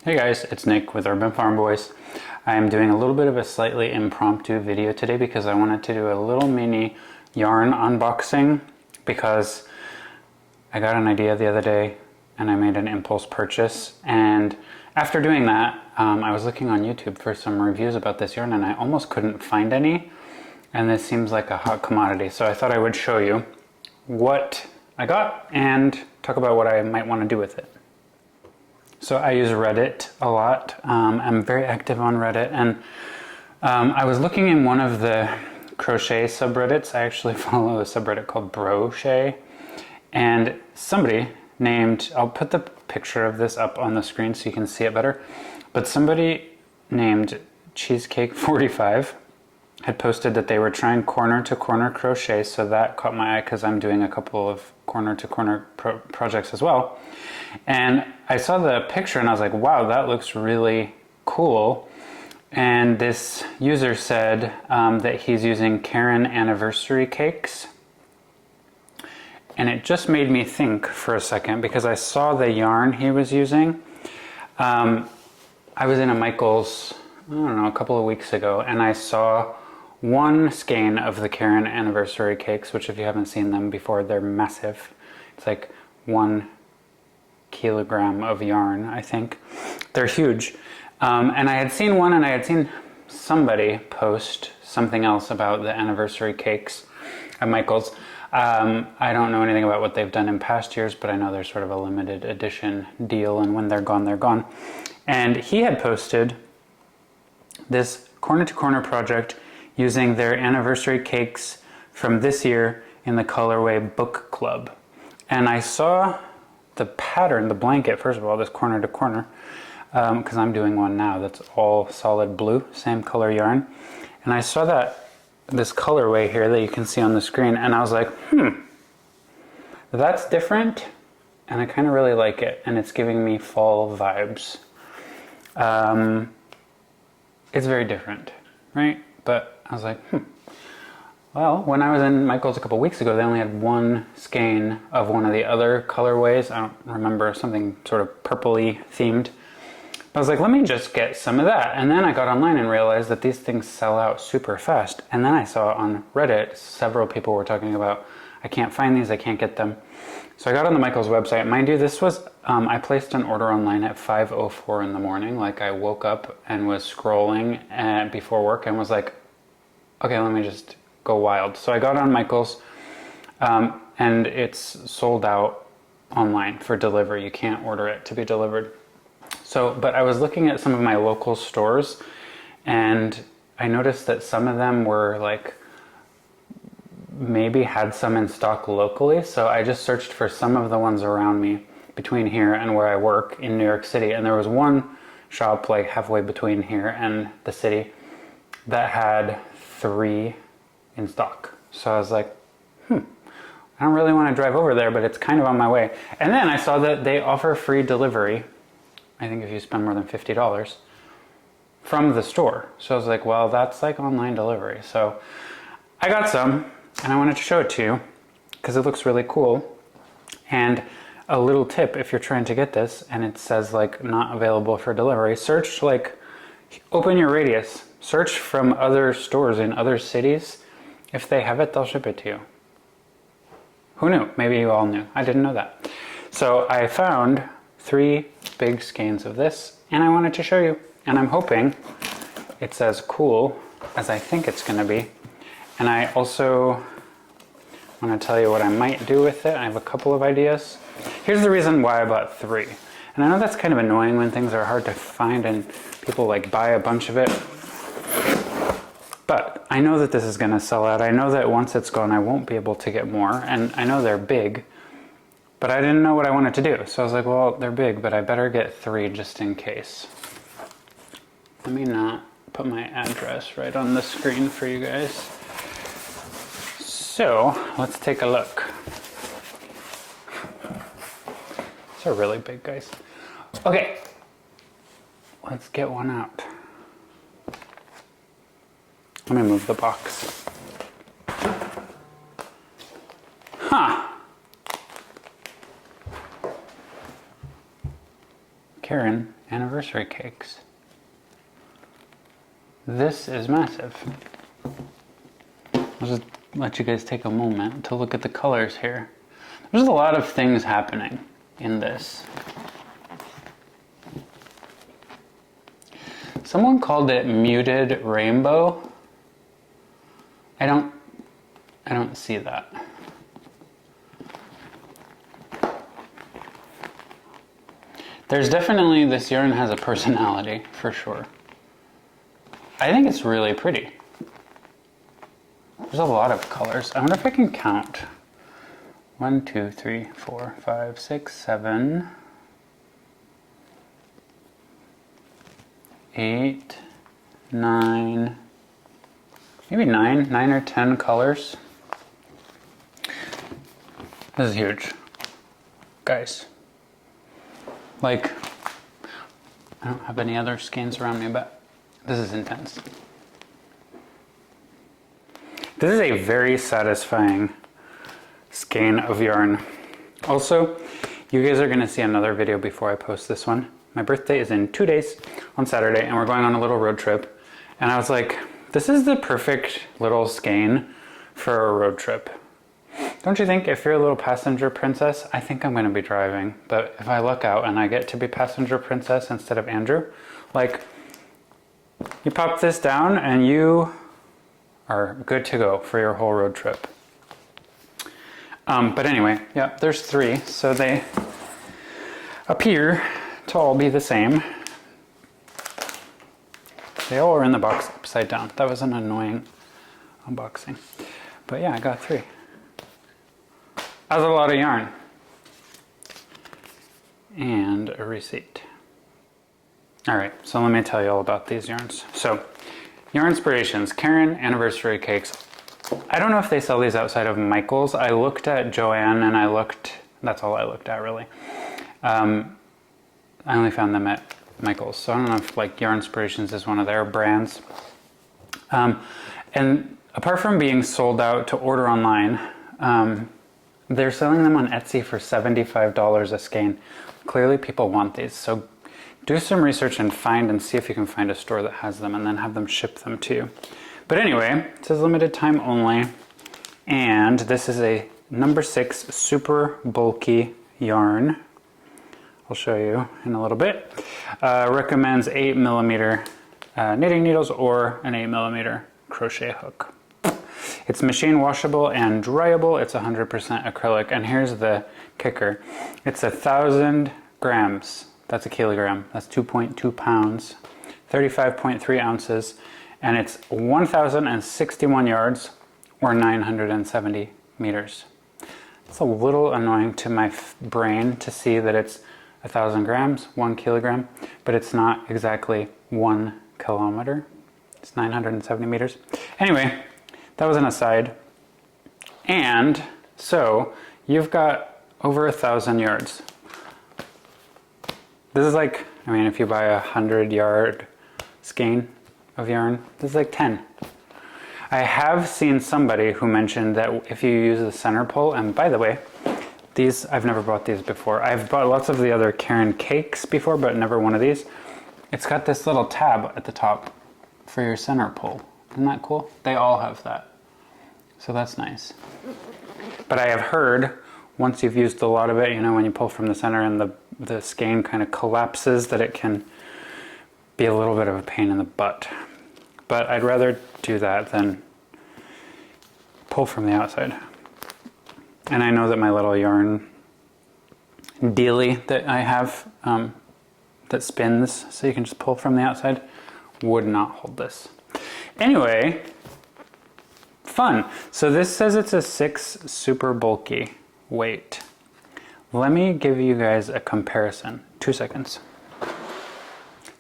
Hey guys, it's Nick with Urban Farm Boys. I am doing a little bit of a slightly impromptu video today because I wanted to do a little mini yarn unboxing because I got an idea the other day and I made an impulse purchase, and after doing that I was looking on YouTube for some reviews about this yarn and I almost couldn't find any, and this seems like a hot commodity, so I thought I would show you what I got and talk about what I might want to do with it. So I use Reddit a lot. I'm very active on Reddit, and I was looking in one of the crochet subreddits. I actually follow a subreddit called Brochet, and somebody named, I'll put the picture of this up on the screen so you can see it better, but somebody named Cheesecake45 had posted that they were trying corner to corner crochet, so that caught my eye because I'm doing a couple of corner to corner projects as well. And I saw the picture and I was like, wow, that looks really cool. And this user said that he's using Caron Anniversary Cakes. And it just made me think for a second because I saw the yarn he was using. I was in a Michael's, I don't know, a couple of weeks ago, and I saw one skein of the Caron Anniversary Cakes, which if you haven't seen them before, they're massive. It's like 1 kilogram of yarn, I think. They're huge. And I had seen one, and I had seen somebody post something else about the anniversary cakes at Michael's. I don't know anything about what they've done in past years, but I know there's sort of a limited edition deal, and when they're gone, they're gone. And he had posted this corner to corner project using their anniversary cakes from this year in the colorway Book Club. And I saw the pattern, the blanket, first of all, this corner to corner, because I'm doing one now that's all solid blue, same color yarn. And I saw that, this colorway here that you can see on the screen, and I was like, that's different, and I kind of really like it, and it's giving me fall vibes. It's very different, right? But I was like, Well, when I was in Michael's a couple weeks ago, they only had one skein of one of the other colorways. I don't remember, something sort of purpley themed. I was like, let me just get some of that. And then I got online and realized that these things sell out super fast. And then I saw on Reddit, several people were talking about, I can't find these, I can't get them. So I got on the Michael's website. Mind you, this was, I placed an order online at 5:04 in the morning. Like, I woke up and was scrolling before work and was like, okay, let me just go wild. So I got on Michael's, and it's sold out online for delivery. You can't order it to be delivered. So, but I was looking at some of my local stores, and I noticed that some of them were like, maybe had some in stock locally. So I just searched for some of the ones around me between here and where I work in New York City. And there was one shop like halfway between here and the city that had 3 in stock. So I was like, I don't really want to drive over there, but it's kind of on my way. And then I saw that they offer free delivery, I think if you spend more than $50, from the store. So I was like, well, that's like online delivery. So I got some, and I wanted to show it to you because it looks really cool. And a little tip, if you're trying to get this and it says like not available for delivery, search, like, open your radius, search from other stores in other cities. If they have it, they'll ship it to you. Who knew? Maybe you all knew. I didn't know that. So I found 3 big skeins of this, and I wanted to show you. And I'm hoping it's as cool as I think it's going to be. And I also want to tell you what I might do with it. I have a couple of ideas. Here's the reason why I bought 3. And I know that's kind of annoying when things are hard to find and people like buy a bunch of it. But I know that this is going to sell out. I know that once it's gone, I won't be able to get more. And I know they're big, but I didn't know what I wanted to do. So I was like, well, they're big, but I better get 3 just in case. Let me not put my address right on the screen for you guys. So let's take a look. These are really big, guys. Okay, let's get one out. Let me move the box. Caron Anniversary Cakes. This is massive. I'll just let you guys take a moment to look at the colors here. There's a lot of things happening in this. Someone called it muted rainbow. I don't see that. There's definitely, this yarn has a personality, for sure. I think it's really pretty. There's a lot of colors. I wonder if I can count. 1, 2, 3, 4, 5, 6, 7, 8, 9, maybe 9 or 10 colors. This is huge, guys. Like, I don't have any other skeins around me, but this is intense. This is a very satisfying skein of yarn. Also, you guys are gonna see another video before I post this one. My birthday is in 2 days on Saturday, and we're going on a little road trip. And I was like, this is the perfect little skein for a road trip. Don't you think? If you're a little passenger princess, I think I'm gonna be driving. But if I look out and I get to be passenger princess instead of Andrew, like, you pop this down and you are good to go for your whole road trip. But anyway, yeah, there's 3, so they appear to all be the same. They all are in the box upside down. That was an annoying unboxing. But yeah, I got 3. That's a lot of yarn. And a receipt. All right, so let me tell you all about these yarns. So, Yarn Inspirations, Caron Anniversary Cakes. I don't know if they sell these outside of Michael's. I looked at Joann and that's all I looked at really. I only found them at Michael's. So I don't know if like Yarn Inspirations is one of their brands. And apart from being sold out to order online, they're selling them on Etsy for $75 a skein. Clearly people want these, so do some research and see if you can find a store that has them and then have them ship them to you. But anyway, it says limited time only, and this is a number 6 super bulky yarn. I'll show you in a little bit. Recommends 8mm knitting needles or an 8mm crochet hook. It's machine washable and dryable. It's 100% acrylic, and here's the kicker. It's 1,000 grams. That's a kilogram. That's 2.2 pounds, 35.3 ounces, and it's 1,061 yards or 970 meters. It's a little annoying to my brain to see that it's 1,000 grams, 1 kilogram, but it's not exactly 1 kilometer. It's 970 meters. Anyway, that was an aside. And so you've got over 1,000 yards. This is like, I mean, if you buy a 100-yard skein of yarn, this is like 10. I have seen somebody who mentioned that if you use the center pole, and by the way, these, I've never bought these before. I've bought lots of the other Caron cakes before, but never one of these. It's got this little tab at the top for your center pole. Isn't that cool? They all have that. So that's nice. But I have heard, once you've used a lot of it, you know, when you pull from the center and the skein kind of collapses, that it can be a little bit of a pain in the butt. But I'd rather do that than pull from the outside. And I know that my little yarn dealie that I have that spins so you can just pull from the outside would not hold this. Anyway, fun. So this says it's a 6 super bulky weight. Let me give you guys a comparison. 2 seconds.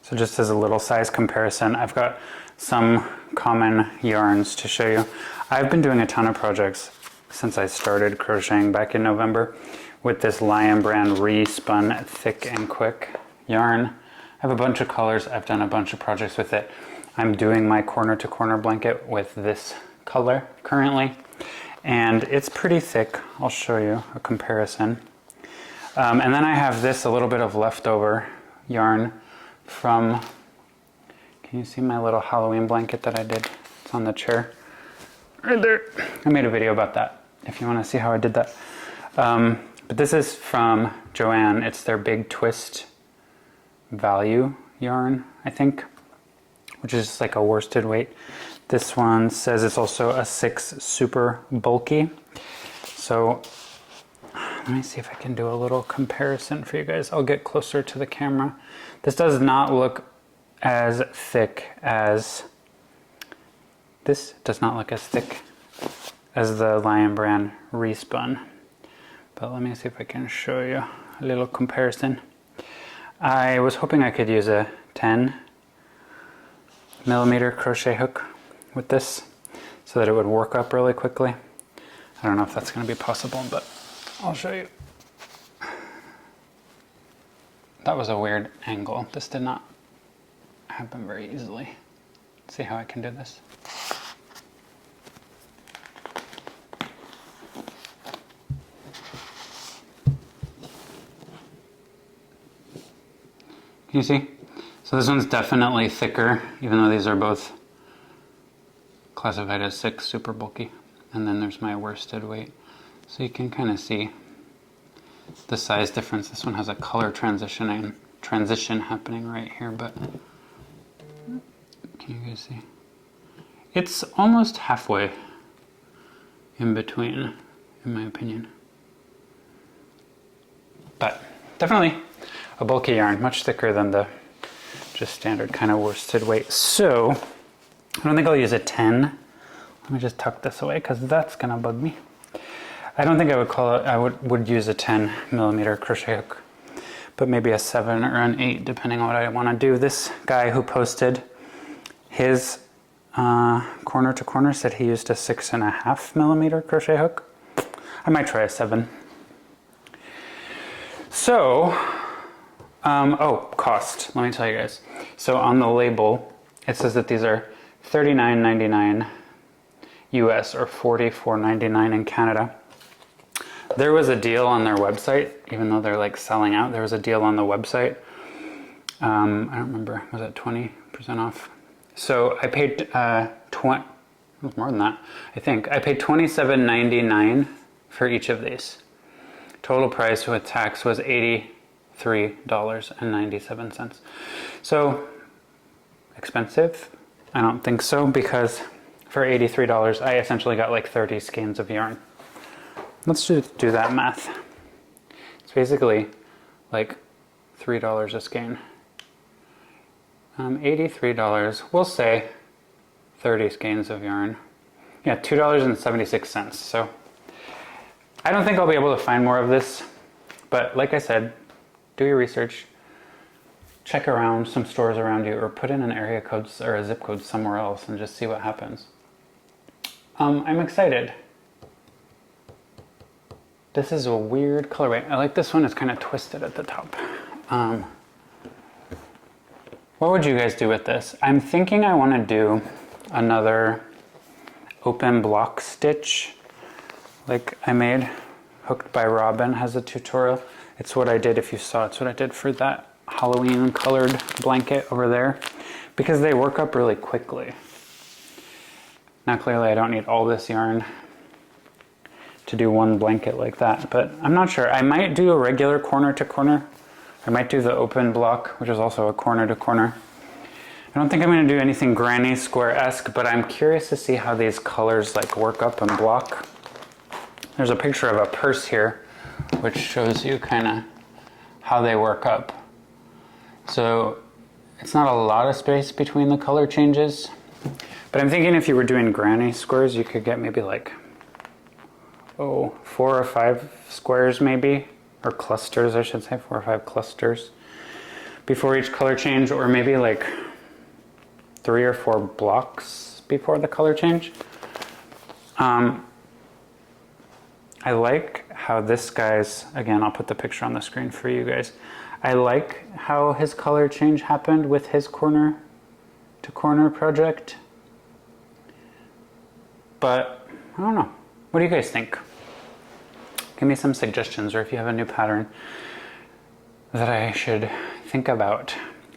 So just as a little size comparison, I've got some common yarns to show you. I've been doing a ton of projects since I started crocheting back in November with this Lion brand re-spun thick and quick yarn. I have a bunch of colors. I've done a bunch of projects with it. I'm doing my corner to corner blanket with this color currently, and it's pretty thick. I'll show you a comparison. And then I have this, a little bit of leftover yarn from, can you see my little Halloween blanket that I did? It's on the chair right there. I made a video about that if you want to see how I did that. But this is from Joann. It's their Big Twist Value yarn, I think, which is just like a worsted weight. This one says it's also a 6 super bulky. So let me see if I can do a little comparison for you guys. I'll get closer to the camera. This does not look as thick as, this does not look as thick as the Lion Brand Respun. But let me see if I can show you a little comparison. I was hoping I could use a 10mm crochet hook with this so that it would work up really quickly. I don't know if that's going to be possible, but I'll show you. That was a weird angle. This did not happen very easily. Let's see how I can do this. Can you see? So this one's definitely thicker, even though these are both classified as 6 super bulky. And then there's my worsted weight. So you can kind of see the size difference. This one has a color transition happening right here, but can you guys see? It's almost halfway in between, in my opinion. But definitely a bulky yarn, much thicker than the just standard kind of worsted weight. So I don't think I'll use a 10. Let me just tuck this away because that's gonna bug me. I don't think I would call it, I would use a 10mm crochet hook, but maybe a 7 or an 8 depending on what I want to do. This guy who posted his corner to corner said he used a 6.5mm crochet hook. I might try a 7. So, oh, cost. Let me tell you guys. So on the label, it says that these are $39.99 US or $44.99 in Canada. There was a deal on their website, even though they're like selling out. There was a deal on the website. I don't remember. Was it 20% off? So I paid it was more than that. I think I paid $27.99 for each of these. Total price with tax was $83.97. So expensive? I don't think so, because for $83 I essentially got like 30 skeins of yarn. Let's just do that math. It's basically like $3 a skein. $83, we'll say 30 skeins of yarn. Yeah, $2.76. So I don't think I'll be able to find more of this, but like I said, do your research, check around some stores around you, or put in an area code or a zip code somewhere else and just see what happens. I'm excited. This is a weird colorway. I like this one, it's kind of twisted at the top. What would you guys do with this? I'm thinking I want to do another open block stitch like I made. Hooked by Robin has a tutorial. It's what I did, if you saw, it's what I did for that Halloween colored blanket over there, because they work up really quickly. Now clearly I don't need all this yarn to do one blanket like that, but I'm not sure. I might do a regular corner to corner. I might do the open block, which is also a corner to corner. I don't think I'm going to do anything granny square-esque, but I'm curious to see how these colors like work up and block. There's a picture of a purse here, which shows you kind of how they work up. So it's not a lot of space between the color changes, but I'm thinking if you were doing granny squares, you could get maybe like, 4 or 5 squares maybe, or clusters I should say, 4 or 5 clusters before each color change, or maybe like 3 or 4 blocks before the color change. I like how this guy's, again, I'll put the picture on the screen for you guys. I like how his color change happened with his corner to corner project. But I don't know. What do you guys think? Give me some suggestions, or if you have a new pattern that I should think about.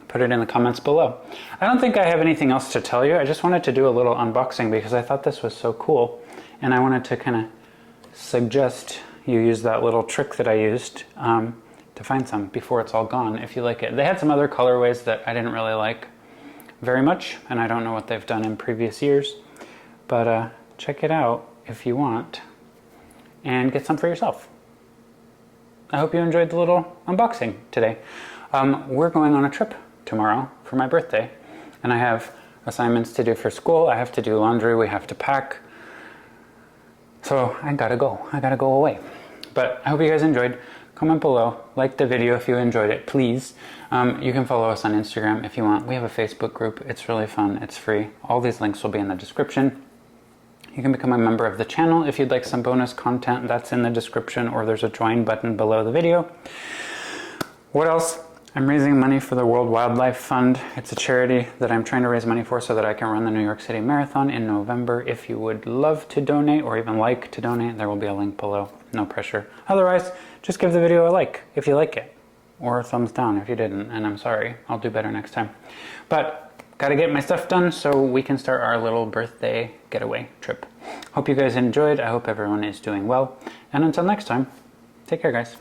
Put it in the comments below. I don't think I have anything else to tell you. I just wanted to do a little unboxing because I thought this was so cool, and I wanted to kind of suggest you use that little trick that I used to find some before it's all gone if you like it. They had some other colorways that I didn't really like very much, and I don't know what they've done in previous years, but check it out if you want and get some for yourself. I hope you enjoyed the little unboxing today. We're going on a trip tomorrow for my birthday, and I have assignments to do for school. I have to do laundry, we have to pack, so I gotta go away. But I hope you guys enjoyed. Comment below, like the video if you enjoyed it, please. You can follow us on Instagram if you want. We have a Facebook group. It's really fun, it's free. All these links will be in the description. You can become a member of the channel if you'd like some bonus content. That's in the description, or there's a join button below the video. What else? I'm raising money for the World Wildlife Fund. It's a charity that I'm trying to raise money for so that I can run the New York City Marathon in November. If you would love to donate or even like to donate, there will be a link below. No pressure. Otherwise, just give the video a like if you like it, or a thumbs down if you didn't, and I'm sorry. I'll do better next time. But gotta get my stuff done so we can start our little birthday getaway trip. Hope you guys enjoyed. I hope everyone is doing well. And until next time, take care, guys.